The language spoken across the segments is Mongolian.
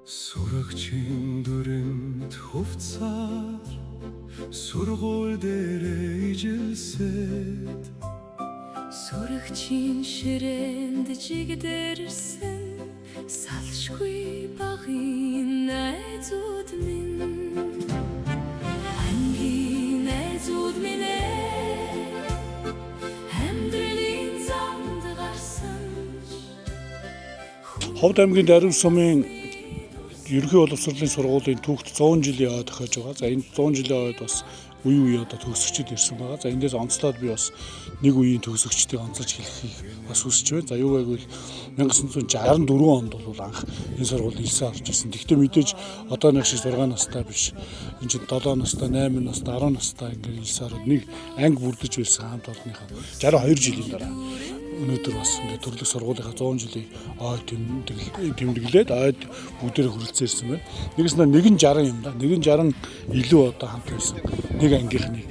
Сурагчийн дүрэнд хувцаар сургууль дээрээ ижилсэд Сурагчийн ширээнд жигдэрсэн салшгүй багын найзууд минь ангийн найзууд минь амьдралын замд гарсан Ховд аймгийн Дарив сумын ерөнхий боловсролын сургуулийн түүхт 100 жилийн ой тохиож байгаа. За энэ 100 жилийн ойд бас үе одоо төгсөгчд ирсэн байгаа. За эндээс онцлоод би бас нэг үеийн төгсөгчдийг онцолж хэлхийг бас хүсэж байна. За юу гэвэл 1964 онд бол анх энэ сургуульд ирсэн орж ирсэн. Гэхдээ мэдээж одооных шиг 6 настай биш. Энд чинь 7 настай, 8 настай, 10 настай ингээд ирсэн ороод нэг анги бүрдэж байсан хамт олонныхаа 62 жилийн дараа өнөөдөр бас ингээд төрлөх сургуулийнхаа 100 жилийн ой тэмдэглээд ойд бүгдээрээ хүрэлцээрсэн байна. Нэгээс нь 160 юм да. 160 илүү одоо хамт байсан. Нэг ангийнхныг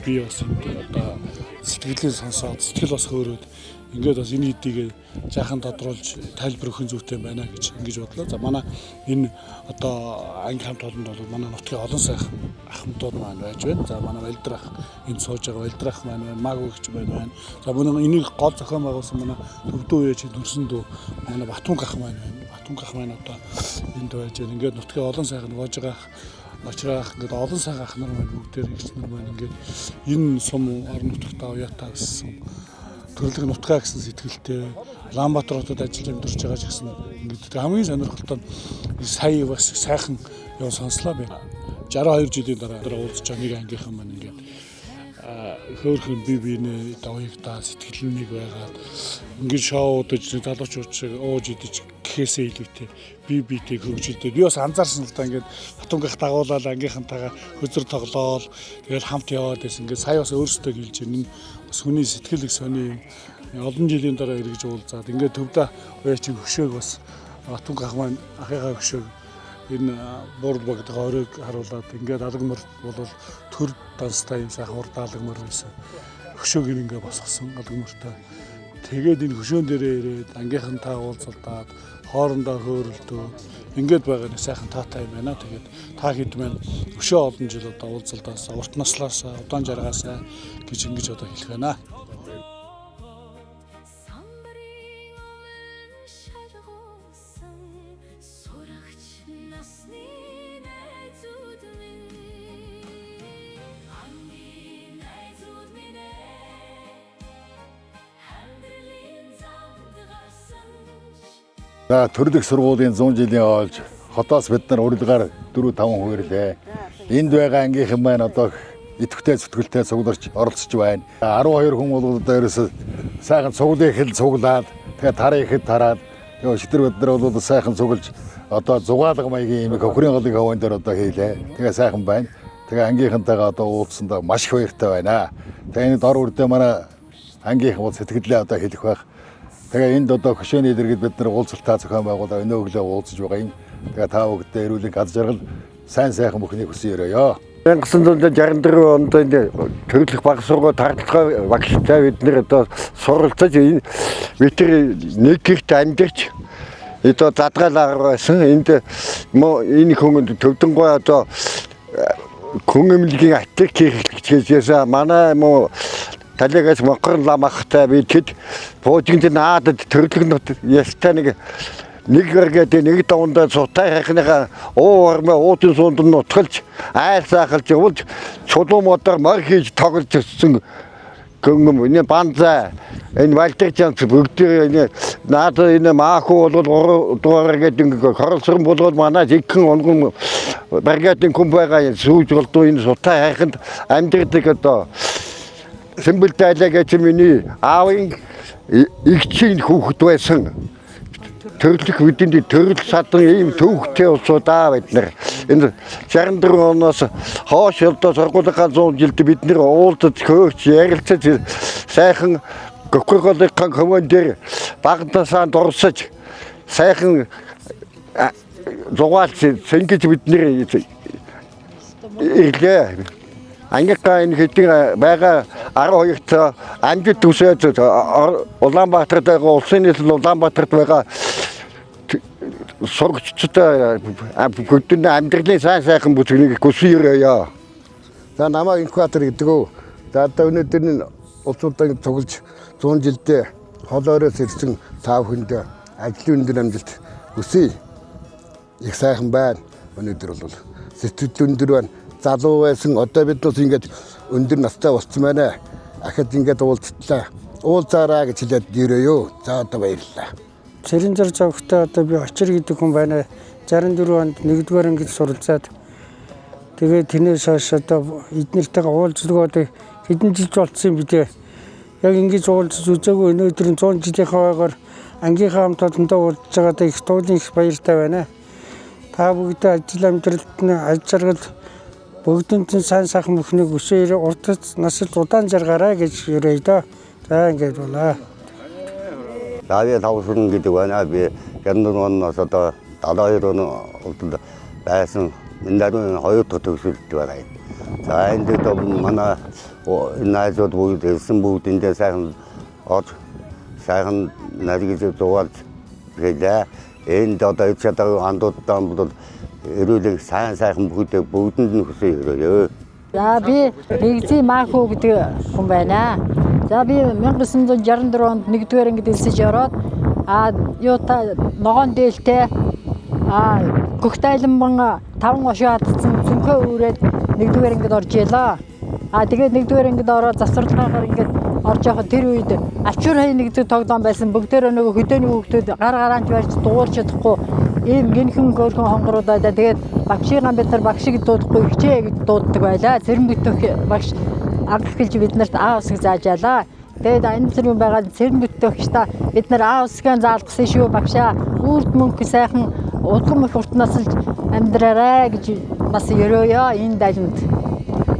би бас одоо сэтгэлээ сонсоод сэтгэл бас хөөрөөд ингээд бас энэ хэдийгээ жаахан тодруулж тайлбар өгөх зүйтэй байна гэж ингэж бодлоо. За манай энэ одоо анги хамт олонд бол манай нутгийн олон сайхан ахмадууд маань байж байна. За манай Валдрах энэ сууж байгаа Валдрах маань байна, Магвигч байна. За мөн энийг гол зохион байгуулсан манай Төвдөө үеч дүрсэн дүү манай Батунг ах маань байна. Батунг ах маань одоо энд байж байна. Ингээд нутгийн олон сайхан гоожгаах Очраах ингээд олон сайхан ах нар маань бүгдээр ихч нар маань ингээд энэ сум орон нутгатаа уяатаа гэсэн төрлөг нутгаа гэсэн сэтгэлтэй Улаанбаатар хотод ажиллаж амьдарч байгаа ч гэсэн ингээд хамгийн сонирхолтой нь сая бас сайхан юм сонслоо би 62 жилийн дараа уулзч байгаа нэг ангийнхан маань ингээд хөөрхөн бие биенээ давыгдаа сэтгэл нэг байгаад ингээд шоудаж залуучууд шиг ууж идэж гэхээсээ илүүтэй бие биетэй хөгжилтэй би бас анзаарсан л да ингээд Батунгах дагуулаад ангийнхантайгаа хөзөр тоглоол тэгэл хамт яваад байсан ингээд сая бас өөрсдөө гэлж энэ бас хүний сэтгэл их сони олон жилийн дараа эргэж уулзаад ингээд төвдөө уяачин хөшөөг бас Батунгах маань ахыгаа хөшөөг энэ борд багтаа оройг харуулад ингээд алгамар бол төр данстай юм сайхан урд алгамар байсан. Хөшөөг ингээд босгосон алгамартай. Тэгээд энэ хөшөөн дээрээ ирээд ангийнхантайгаа уулзалдаад хоорондоо хөөрөлдөө ингээд байгаа нэг сайхан таатай юм байна. Тэгээд та хэд маань өшөө олон жил одоо уулзалдаас урт наслаас удаан жаргаасаа гэж ингэж одоо хэлэх байна. За төрлөх сургуулийн 100 жилийн оолж хотоос бид нар урилгаар 4-5 хувирлээ. Энд байгаа ангийнхан маань одоо идэвхтэй зүтгэлтэй цугларч оролцож байна. 12 хүн бол одоо ерөөсөө сайхан цуглыг хэл цуглаад тэгээ тарыг хэд тараад шидэр бид нар бол сайхан цуглж одоо зугаалга маягийн юм хөхрийн голын хаван дээр одоо хийлээ. Тэгээ сайхан байна. Тэгээ ангийнхантайгаа одоо уулзсандаа маш их баяртай байна. Тэгээ энэ дор үрдээ манай ангийнхан бол сэтгэлдээ одоо хэлэх байх. Тэгээ энд одоо хөшөөний дэргэд бид нар уулзалтаа зохион байгуулаад өнөө өглөө уулзж байгаа юм. Тэгээ та бүгдээ эрүүлийн гад жаргал сайн сайхан бүхнийг хүсэн өрөөё. 1964 онд энэ төрлөх баг сургууль тардлагаа багштай бид нэр одоо суралцаж энэ ветер нэг гэрт амьдарч одоо задгаалаар байсан. Энд энэ хүн төвдөнгой одоо хүн эмнэлгийн атак хийхээс манай талигаас мокрон ламахтай би тэд боожинд наадад төрлөг нот ястай нэг гэдэг нэг давандаа цутай хайхныхаа уурмаа уутын суунд нь утгалж айлсаахалж явуулж чулуу модоор мар хийж тоглож өссөн гүнгëm энэ банза энэ вальтэгчанц бүгдээ энэ наад энэ мааху бол 3 дугаар гэдэг ингээ хоролцсон болгоод манай жигхэн онгон баргатын хүн байгаа сүүж болдоо энэ сутай хайханд амьдэрдэг одоо Сэмбэлтайлага миний аавын игчийн хүүхэд байсан. Төрлөх үдэнд төрөл садан ийм төвхтэй улсуудаа бид нар энэ 64 оноос хойш одоо сургуулийнхаа 100 жилд бид нэр уулзаж хөөгч ярилцаж сайхан гокголын команд дээр багтасаа дурсаж сайхан зугаалж сэнгэж бид нэр ирлээ. Ангийнхаа энэ хэдийн байгаа 12-т амжилт төсөөд Улаанбаатарт байгаа улсын нийслэл Улаанбаатарт байгаа сургацтай бүгдний амьдралын сайхан бүсгнийг хүсээрээ. За намайг инкватор гэдэг үү. За одоо өнөөдөр энэ улсуудын цуглаж 100 жилдээ холоороос ирсэн тав хүнд ажлын өндөр амжилт хүсье. Их сайхан байна. Өнөөдөр бол сэтгэл өндөр байна. Залуу байсан одоо бид бас ингэж өндөр настай болцсон байна. Ахад ингэж уулзтлаа. Уулзаараа гэж хэлээд ирээё. За одоо баярлалаа. Цэрэнзэр зовхтой одоо би очир гэдэг хүн байна. 64 онд 1-р ангид суралцаад тэгээд тэрнээс хойш одоо эднэртэйгээ уулздаг одоо хэдэн жил болцсон юм бэ? Яг ингэж уулзж үзээгүй өнөөдөр 100 жилийнхаа ойгоор ангийнхаа хамт олондоо уулзж байгаадаа их туулын их баяртай байна. Та бүгдээ ажил амьдралд нь аж жаргал бүгдэнд нь сайн сайхан бүхнийг өсөөр уртц насалд удаан жаргаарай гэж өрөөё доо. За ингэж болоо. Давид Тавсан гэдэг байна. Би 64 оноос одоо 72 оны улсад байсан. Энэ даруй 2 дахь төгсөлт байна. За энэ дэд манай найзууд бүгд хэлсэн бүгдэндээ сайхан нарийн зугаалж гэлээ. Энд одоо ичадаг андуудтай бол эрүүлэг сайхан бүгдэнд нь хүсье. За би Нэгзий Мааху гэдэг хүн байна. За би 1964 онд 1-р ангид элсэж ороод юутай ногоон дээлтэй Гөгтайланбан 5 ошоо хатсан цүнхөө үрээд 1-р ангид орж ялаа. Тэгээд 1-р ангид ороод завсралгаагаар ингээд орж явахад тэр үед ачуур хай нэгдэг тоглоом байсан. Бүгдээрээ нөгөө хөдөөний хүүхдүүд гар гараанч барьж дуурч чадахгүй ийм гинхэн хөөрхөн хонгоруудаа тэгээд багшигаан бид нар багшиг дуудахгүй хичээ гэж дууддаг байлаа. Цэрэн бүтэх багш анх эхэлж бид нарт аа усыг зааж ялаа. Тэгээд энэ зэрэг байгаа цэрэн бүтээхчдаа бид нар аа усгийн заалгасан шүү багшаа. Үрд мөнгө сайхан удлан их урт насалж амьдраарай гэж бас өрөөё энэ дайланд.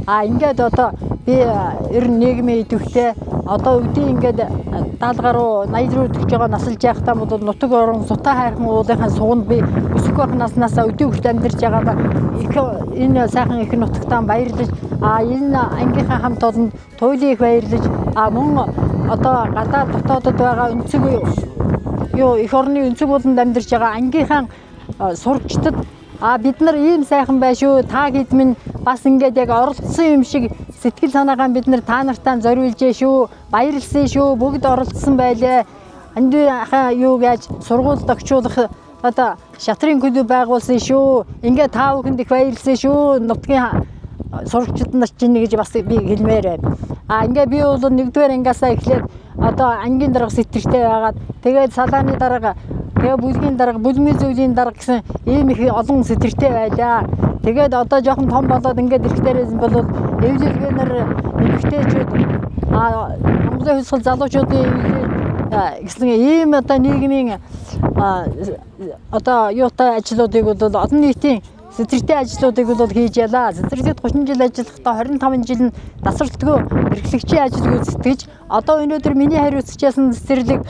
Ингээд одоо би 91-ийн идэвхтэй одоо үдийн ингээд 70 гаруй 80 руу төгж байгаа насалж явахдаа бол нутаг орон сутаа хайрхан уулынхаа суганд би өсөх байх наснасаа өдөө хүртэл амьдарч байгаадаа энэ сайхан их нутагтаа баярлаж энэ ангийнхаа хамт олонд туйлын их баярлаж мөн одоо гадаад дотоодод байгаа өнцөг их орны өнцөг болонд амьдарч байгаа ангийнхаа сурагчдад бид нар ийм сайхан байна шүү. Та хэд минь бас ингээд яг оролцсон юм шиг сэтгэл санаагаа бид нар та нартаа зориулжээ шүү. Баярлсан шүү. Бүгд оролцсон байлээ. Андуухаа юу гэж сургуульд огчуулах одоо шатрын клуб байгуулсан шүү. Ингээд та бүхэнд их баярлсан шүү. Нутгийн сурагчид нар чинь гэж бас би хэлмээр байна. Ингээд би бол 1-р ангиасаа эхлээд одоо ангийн дарга сэтгэлтэй байгаад тэгээд салааны дарга тэгээ бүлгийн дарга, бүлмийн зүйлийн дарга гэсэн ийм их олон сэтгэртэй байлаа. Тэгээд одоо жоохон том болоод ингээд ирэхтээрээс бол эвлэлгэнэр эмэгтэйчүүд Монголын хувьсгал залуучуудын гэсэн ийм одоо нийгмийн одоо юутай ажлуудыг бол олон нийтийн сэтгэртэй ажлуудыг бол хийж ялаа. Сэтгэртэд 30 жил ажиллахдаа 25 жил нь тасралтгүй эрхлэгчийн ажил гүйцэтгэж одоо өнөөдөр миний хариуцчихсан цэцэрлэг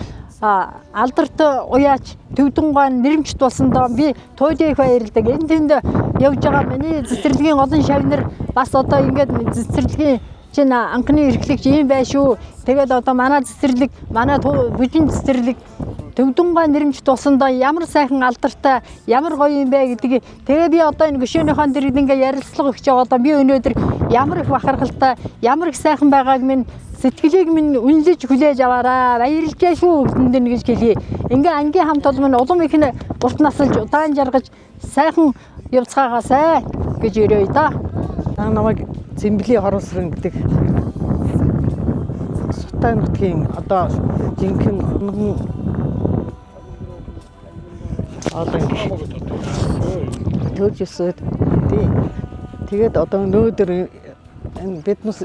алдарт уяач Төвдөнгаан нэрэмжт болсондоо би туйлын их баярлдаг. Энэ тэнд явж байгаа миний цэцэрлэгийн олон шавнар бас одоо ингээд цэцэрлэгийн чинь анхны эрхлэгч юм байна шүү. Тэгээд одоо манай цэцэрлэг, манай бүжин цэцэрлэг Төвдөнгаан нэрэмжт болсондоо ямар сайхан алдартай, ямар гоё юм бэ гэдгийг тэгээ би одоо энэ гүшөөнийхэн дэр ингээ ярилцлага өгч байгаа. Одоо би өнөөдөр ямар их бахархалтай, ямар их сайхан байгааг минь сэтгэлийг минь үнэлж хүлээж аваарай. Баярлалаа шүү гэдэнд гэж хэлье. Ингээ ангийн хамт олон минь улам их урт насалж удаан жаргаж сайхан явцгаагаасай гэж өрөөё да. Намайг Зэмблийн Хоросрон гэдэг Сутай нутгийн одоо жинхэнэ одоо төрж өсөд тэгээд одоо өнөөдөр биднес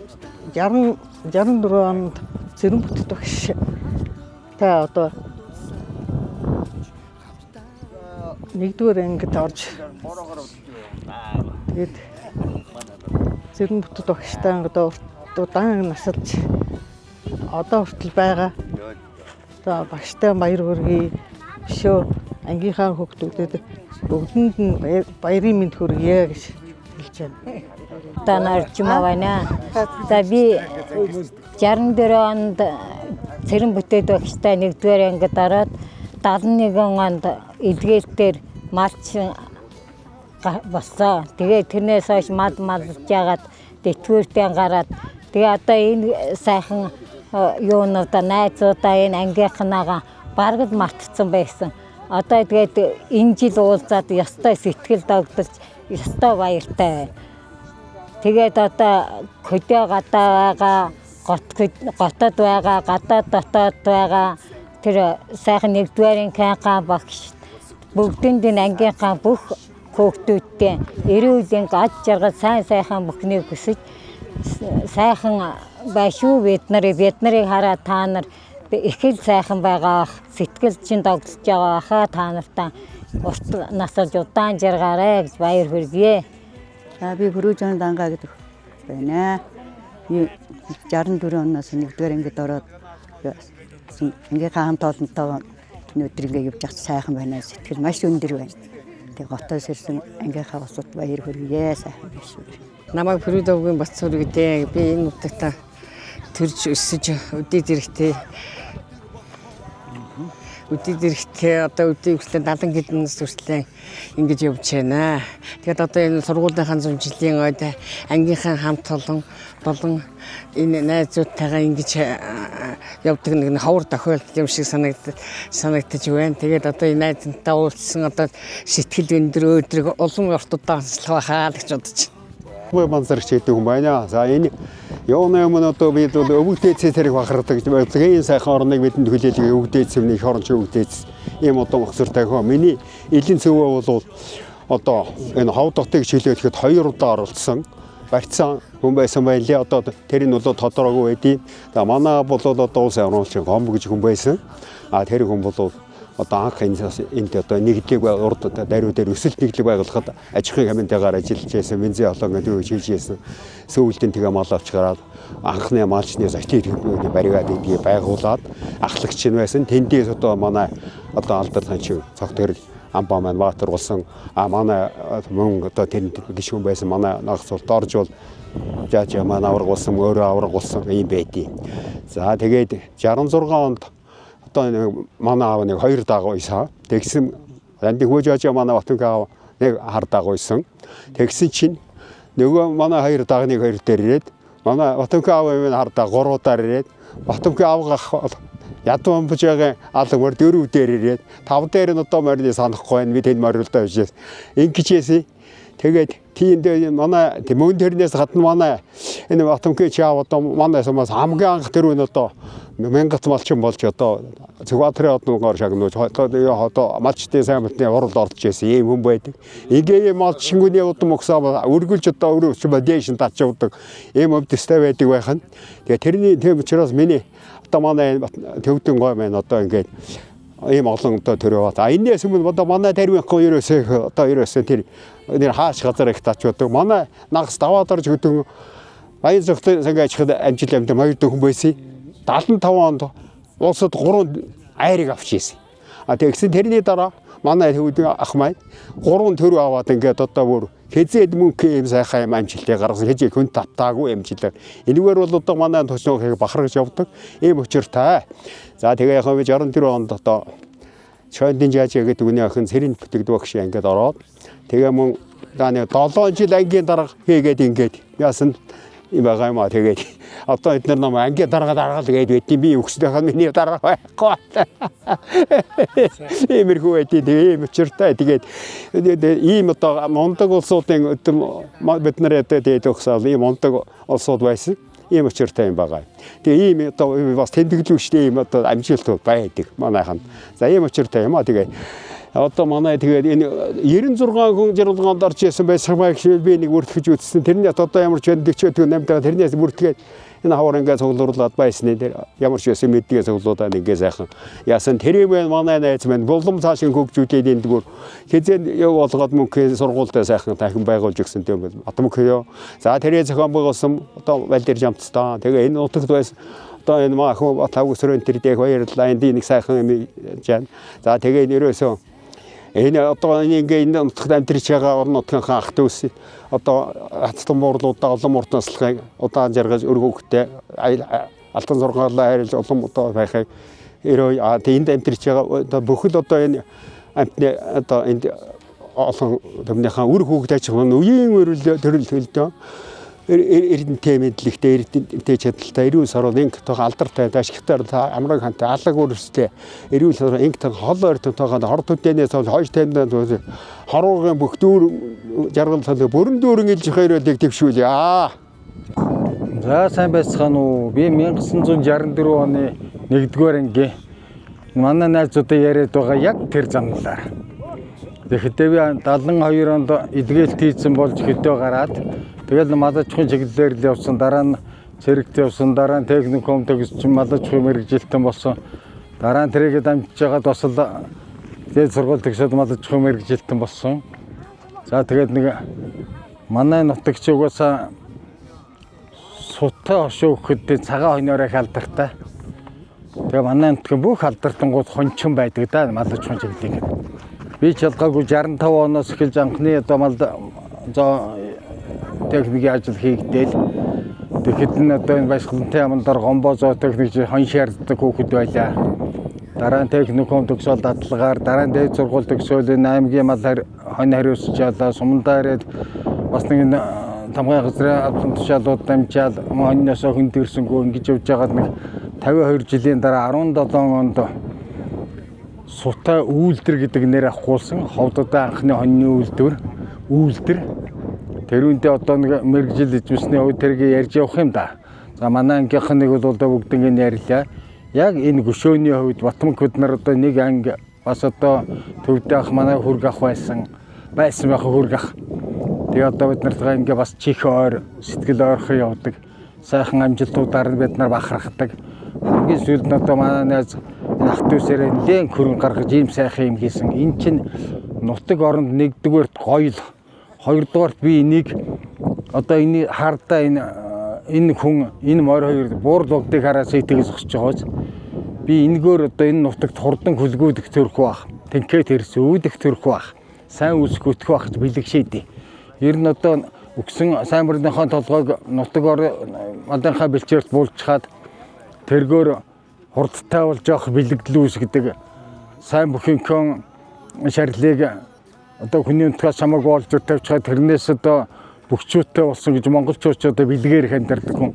64 онд цэрэн бүтэх багш та одоо 1-р ангид орж тэгээд цэрэн бүтэх багштай одоо удаан насалж одоо хүртэл байгаа. За багштай баяр хүргэе. Өшөө ангийнхаа хүүхдүүдэд бүгдэнд нь баярын мэнд хүргэе гэж хэлж байна. Танарчмаа байна. За би 64 онд цэрэн бүтээд багштай 1-р ангид ороод 71 онд эдгээртээр малчин болсон. Тэгээ тэрнээс хойш мал малж яагаад тэтгэвртэй гараад тэгээ одоо энэ сайхан юунуудаа найзуудаа энэ ангийнхнаага бараг л мартцсан байсан. Одоо тэгээд энэ жил уулзаад ёстой сэтгэл догдолж ёстой баяртай байна. Тэгээд одоо хөдөө гадаа байгаа, готод байгаа, гадаад дотоод байгаа тэр сайхан 1-р ангийнхаа багш бүгдэнд энэ ангийнхаа бүх хүүхдүүдтэй эрүүл аж жаргал сайн сайхан бүхнийг хүсэж сайхан байшгүй бид нарыг хараад та нар их л сайхан байгаа сэтгэл чинь догдолж байгаа хаа та нартаа урт насалж удаан жаргаарай гэж баяр хүргэе. За би Хүрүүжин Дангаа гэдэг байна. 64 оноос 1-р ангид ороод ангийнхаа хамт олонтойгоо өнөөдөр ингэ явж явах сайхан байна. Сэтгэл маш өндөр байна. Тэгээ готоос ирсэн ангийнхаа усууд баяр хүргэе сайхан биш үү. Намайг Хүрүүдовгийн Батцуур гэдэг. Би энэ нутагта төрж өсөж өдийд ирэхтэй. Өдийд ирэхтэй одоо өдийг хүртэл 70 хэдэн нас хүртэл ингэж явж байна. Тэгээд одоо энэ сургуулийн зуржилын ойд ангийнхаа хамт болон энэ найзуудтайгаа ингэж явдаг нэг ховор тохиолдол юм шиг санагдаж байна. Тэгээд одоо энэ найзантай уулзсан одоо сэтгэл өндөр өдрийг олон ортодоо онцлох байхаа л гэж бодож байна. Манзарч гэдэг юм байна. За энэ явна юм одоо бид өвөгдөөцөө тэрэг бахардаг энэ сайхан орныг бидэнд хүлээлгээ өвөгдөөцөв их оронч өвөгдөөц ийм одоо мөхсөртэй хөө. Миний элийн цөвөө бол одоо энэ хов дотыг чөлөөлөхөд 2 удаа оролцсон. Барьцсан хүн байсан байлээ. Одоо тэр нь бол тодорхойгүй байдیں۔ За манай бол одоо улсын орнолчин гом гэж хүн байсан. Тэр хүн бол одоо анх энд одоо нэгдлэг урд даруй дээр өсөлт нэгдлэг байгуулахад аж ахуйн комитетаар ажиллаж байсан. Бензин олонго дүүж хийж байсан. Сүүлдэн тэгээ мал авч гараад анхны малчны зочдын баригад эдгийг байгуулад ахлагч нь байсан. Тэндээс одоо манай одоо алдар танчин цогтөр амбаа маань баатар болсон. Манай мөн одоо тэнд гишүүн байсан. Манай нагц бол дорж бол жаажаа манай авраг болсон, өөрөө авраг болсон юм байдیں۔ За тэгээд 66 онд одоо манай аав нэг 2 дагуу ийсэн. Тэгсэн андиг хөөжөөж манай Батүнх аав нэг хар дагуу ийсэн. Тэгсэн чинь нөгөө манай 2 дагныг 2 дээр ирээд манай Батүнх аав минь хар даг 3 удаар ирээд Батүнх аавгах ядуу амбж байгаа алгамөр 4 дээр ирээд 5 дээр нь одоо морины санахгүй байна. Би тэнд мориулдаа бишээс ингэжээсэй. Тэгээд тиймд манай мөн тэрнээс гадна манай энэ Батүнхний чаав одоо манай сумаас хамгийн анх тэр үн одоо мянгат малчин болж одоо Цэгбаатарын одноор шагнууж одоо малчтын сайн мэтний уралд орж ирсэн ийм хүн байдаг. Ингээ малчингүний удам өгсөө өргөлж одоо өөрөө дээш нь татчихдаг ийм өвдөстэй байдаг байхын. Тэгээ тэрний тийм учраас миний одоо манай төвдөн гой маань одоо ингээд ийм олон одоо төрөө бат. Энэс өмнө одоо манай тарвинхгүй ерөөсөө одоо ерөөсөө тэр хааш газар их тачдаг. Манай нагас даваад орж хөдөн баян зөвхөн сангаачхад амжилт амт 2 хүн байсан. 75 онд улсад 3 айрыг авч ийсэн. Тэгсэн тэрний дараа манай төвд ах маань 3 төрөө аваад ингээд одоо бүр хэзээд мөнгө юм сайхан юм амжилтыг гаргасан хэзээ хүн татаагүй амжилтаар. Энэгээр бол одоо манай төчнөөг бахаргаж явдаг ийм учиртай. За тэгээ яг 64 онд одоо Чондын жаажаа гэдэг үний охин Цэрэн бүтгэдэг багш ингээд ороод тэгээ мөн дааны 7 жил ангийн дарга хийгээд ингээд яасан юм байгаа юм аа. Тэгээд одоо эдгээр ном ангийн дарга тэгээд байдیں۔ Би өгсдөхөө миний дарга байхгүй. Иймэрхүү байдیں۔ Тэгээ ийм учиртай. Тэгээд ийм одоо мондог улсуудын бид нар тэгээд өгсөөл ийм мондог улсууд байсан. Ийм учиртай юм байгаа. Тэгээ ийм одоо бас тэмдэглүүлжтэй ийм одоо амжилтууд байдаг манайхан. За ийм учиртай юм аа. Тэгээ одоо манай тэгээд энэ 96 хүн жаргалгаанд орж ирсэн байсан байх шиг би нэг бүртгэж үзсэн. Тэрний одоо ямар ч өндөгчөөд 8-аар тэрнээс бүртгээд энэ хавар ингээд цуглуулад байсан нэ ямар ч байсан мэдгээ цуглуудаа ингээд сайхан яасан тэрийг манай найз маань булам цаашин хөгжүүлээд энэ дүр хизээ яв болгоод мөнхийн сургуультай сайхан тахин байгуулж өгсөн юм байна. Атмөхөө. За тэрээ зохион байгуулсан одоо Валдир Жамцтай. Тэгээ энэ нутагт байсан одоо энэ маахуу Батавгсрын тэр дэг баярлалаа. Энд нэг сайхан юм жаа. За тэгээ нэрөөсөө энэ одоо ингээ энэ нутагт амьдарч байгаа орон нутгийн ах дүүс одоо хацлан буурлуудаа олон урт наслахыг удаан жаргаж өргөхтэй алтан сургаалаа хайрлаж олон одоо байхыг эрөө энд амьдарч байгаа одоо бүхэл одоо энэ амтны одоо энд олон томныхаа үр хүүхэд аж ахуйн үеийн төрөлтөлдөө эрдэнэтэй мэдлэгтэй эрдэнэтэй чадaltaй эрүүл сорол инг тох алдартай ашигтай амраг хантай алаг үрстэй эрүүл сорол инг тох хол ойртойгоо хорд төдөнөөс хойш таймдаа хоруугийн бүх дүүр жаргал цалыг бүрэн дүүрэн илж хоёрыг төвшүүлье. За сайн байцгаана уу. Би 1964 оны 1-р анги манай найзуудаа яриад байгаа яг тэр замналаар. Тэгэхдээ би 72 онд эдгээлт хийсэн болж хөдөө гараад тэгэл малажхын чиглэлээр л явсан, дараа нь цэрэгт явсан, дараа нь техникум төгссөн, малажхын мэрэгжилтэн болсон. Дараа нь тэрийгэ дамжиж байгаад бас л дээд сургууль төгсөөд малажхын мэрэгжилтэн болсон. За тэгээд нэг манай нутагч угаасаа сутаа хошоогөхөд цагаан хойноороо алдартай. Тэгээ манай нутгийн бүх алдартангууд хончин байдаг да малажхын чиглэлийг. Би ч ялгаагүй 65 оноос эхэлж анхны одоо мал техникийн ажил хийгдээл. Тэгэхэд нь одоо энэ Баясгалантай амнаар гомбоо зоо техник хон шаарддаг хүүхэд байлаа. Дараа нь техникум төгсөөл дадлагаар, дараа нь дээд сургууль төгсөөл энэ аймгийн мал хон хариуцж ялаа, сумдаа ирээд бас нэг тамгай газрын албан тушаалууд дамжаал хоньноос хүн төрсөнгөө ингэж явж байгаад нэг 52 жилийн дараа 17 онд Сутай үйлдвэр гэдэг нэр авахгүйсэн ховдодоо анхны хоньны үйлдвэр тэр үндэ одоо нэг мэрэгжил эзэмсний хувьд тэрийг ярьж явах юм да. За манай ангийнх нэг бол бүгднийг ярьлаа. Яг энэ гүшөөний хувьд Батманхуд нар одоо нэг анги бас одоо төвдөх манай хөрг ах байсан байх хөрг ах. Тэгээ одоо бид нарт ингээ бас чих ойр сэтгэл ойрхон явдаг. Сайхан амжилтуудаар нь бид нар бахархдаг. Хамгийн сүүлд нь одоо манай найз ах дүүсээр нэлээд хөрөнгө гаргаж ийм сайхан юм хийсэн. Энэ чинь нутаг оронд 1-р гоёл, 2-р би энийг одоо энэ хардаа энэ хүн энэ морь хоёр буурлуудыг хараасаа итгэж зогсож байгааз би энэгээр одоо энэ нутагт хурдан хөлгүүдэх төрөх бах. Тэнхээ тэрс үүдэх төрөх бах. Сайн үсгөтөх бах гэж бэлэгшээдээ. Ер нь одоо өгсөн сайн бүрнийхээ толгойг нутаг орныхаа бэлчээрт буулчаад тэргээр хурдтай болж явах бэлэгдэл үүсгдэг сайн бүхэнхэн шарилыг одоо хүний нутгаас хамаагүй олж тавьчихад тэрнээс одоо бөхчүүттэй болсон гэж монголчууд одоо бэлгээр хандирдаг хүн.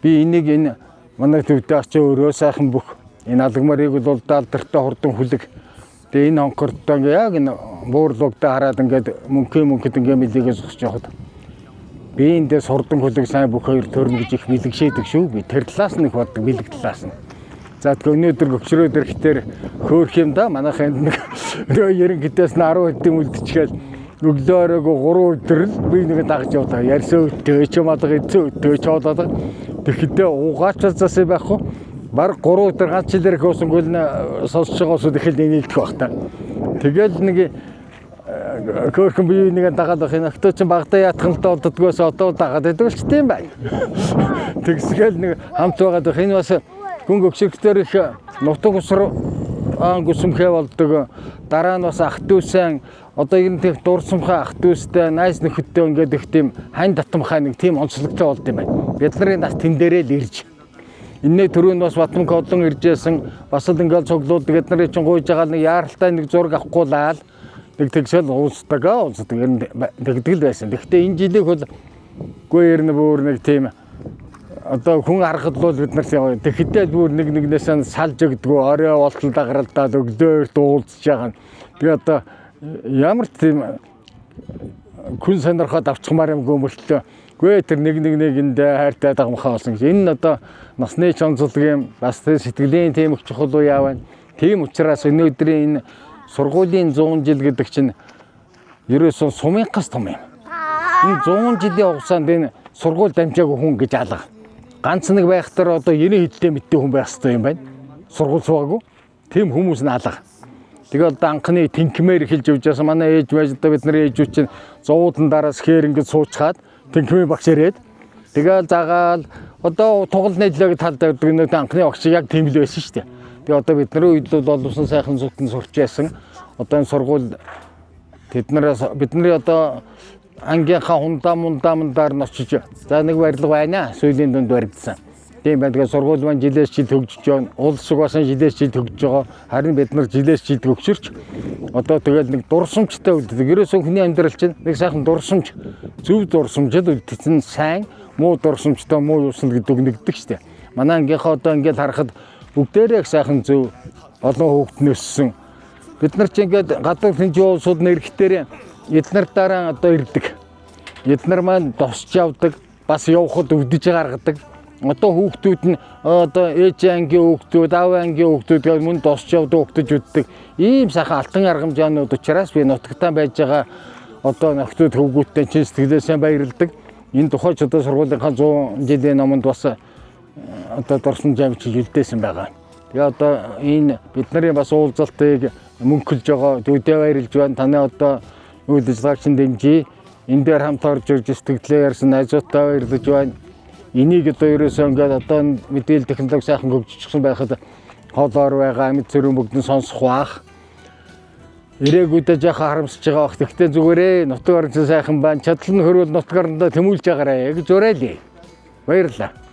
Би энийг энэ манай төвдөө ч өөрөө сайхан бүх энэ алгамарыг бол алдартай хурдан хүлэг. Тэгээ энэ онкордоо яг энэ буурлуудаа хараад ингээд мөнхөд ингээд мэлийгээ зогсож явахад би эндээс хурдан хүлэг сайн бүх хоёр төрнө гэж их бэлэгшээдэг шүү. Би тэр талаас нь их боддог бэлэг талаас нь. За тэгээ өнөөдөр гөгшрөөд ирэхтэр хөөх юм да манайхын нэг ерөнхийдөөс нь 10 хэдийн үлдчихгээл өглөөрөөгөө 3 өдөр л би нэг дагж явдаг. Ярьсаа өтөө ч юм алга өтөө ч болоод тэгэхдээ угаачаас байхгүй баг 3 өдөр ганц жилээр хөөсөнгөл нь сонсож байгаа усуд их л нээлтэх байх та. Тэгэл нэг хөөхөн би нэг дагаад байх юм. Өгтөө чинь багтаа яатхан л болддгоос одоо дагаад байдаг ч тийм байна. Тэгсгээл нэг хамт байгаад байх. Энэ бас хүн гөгшөрхтөр их нутаг усруу гүсэмхээ болдог. Дараа нь бас ах дүүсэн одоо ер нь тех дурсамхай ах дүүстэй найз нөхөдтэй ингээд их тийм хань татамхай нэг тийм онцлогтой болд юм байна. Бид нарын нас тэн дээрээ л ирж. Инээ түрүүнд бас Батманхуд олон иржсэн бас л ингээд цуглууд бид нарын чинь гуйж байгаа нэг яаралтай нэг зураг авахгүй лаал нэг тэгшэл уусдаг ер нь тэгдэл байсан. Гэхдээ энэ жилиг бол үгүй ер нь бүр нэг тийм одоо хүн харахад бол бид нар тэгэхдээ бүр нэгнээс нь салж өгдгөө орой болтол дагаралдаад өглөөр дуулж байгаа. Тэгээ одоо ямар ч тийм хүн сонирхоод авчихмаар юмгүй мөртлөө гүй тэр нэгэндээ хайртай дагмахаа болсон гэж. Энэ нь одоо насны чонцлогийн бас сэтгэлийн тийм их чухал уу яаваа. Тийм учраас өнөөдрийн энэ сургуулийн 100 жил гэдэг чинь ерөөсөн сумынхаас том юм. Энэ 100 жилийн хугацаанд энэ сургууль дамжаагүй хүн гэж алга. Ганц нэг байхтар одоо 90 хэдтэй мэдтэй хүн байх хэрэгтэй юм байна. Сургууль суугаагүй. Тийм хүмүүс нь алга. Тэгээ одоо анхны тэнхмээр эхэлж явж байсан манай ээж байж одоо бидний ээжүүд чинь 100-ын дараас хээр ингэж суучгаад тэнхмээ багш ирээд тэгээ загаал одоо тугал нийлэг талд байдаг нэг анхны багш яг тийм л байсан шүү дээ. Тэгээ одоо бидний үед бол усан сайхан зүгтэн сурч байсан. Одоо энэ сургууль бидний одоо ангийнхаа хундамдаар нь очиж за нэг барилга байна. Сүүлийн дунд баригдсан. Тийм байдаг сургууль маань жилээс жил хөгжиж байна. Улс угаасан жилээс жил хөгжиж байгаа. Харин бид нар жилээс жил хөгжирч одоо тэгэл нэг дурсамжтай үлддэг. Ерөөсөө хүний амьдрал чинь нэг сайхан дурсамж, зөв дурсамжид үлдсэн сайн, муу дурсамжтай муу юусан гэдэг үг нэгдэг штэ. Манай ангийнхаа одоо ингээд харахад бүгдээрээ их сайхан зөв олон хүүхэд нөссөн. Бид нар ч ингээд гадаад хинжээ улсууд нэрхтэр эднэр дараа одоо ирдэг. Эднэр маань тосч явдаг, бас явхад өвдөж гаргадаг. Одоо хүүхдүүд нь одоо ээж ангийн хүүхдүүд, аав ангийн хүүхдүүд гэж мөн тосч явдаг, хүүхдэж үддэг. Ийм сайхан алтан аргамжаанууд учраас би нутагтаа байж байгаа одоо нөхдүүд хөвгүүдтэй чин сэтгэлээсээ баярлдаг. Энэ тухайч одоо сургуулийнхаа 100 жилийн номонд бас одоо дурсамж амжилт үлдээсэн байгаа. Тэгээ одоо энэ бидний бас уулзалтыг мөнгөлж байгаа төдөө баярлж байна. Таны одоо үйл ажиллагаач дэмжиж энэ дээр хамт орж ирж сэтгэлээ ярьсан найзуудтай баярлж байна. Энийг одоо ерөөсөө ингээд одоо мэдээлэл технологи сайхан хөгжижсэн байхад хоолоор байгаа амьд цэрүүн бүгд нь сонсох баах. Ирээгүүдээ жаахан харамсаж байгаа бах. Тэгтээ зүгээрээ нутаг орчин сайхан байна. Чадал нь хөрвөл нутаг орондоо тэмүүлж байгаарэ гэж уриалъя. Баярлалаа.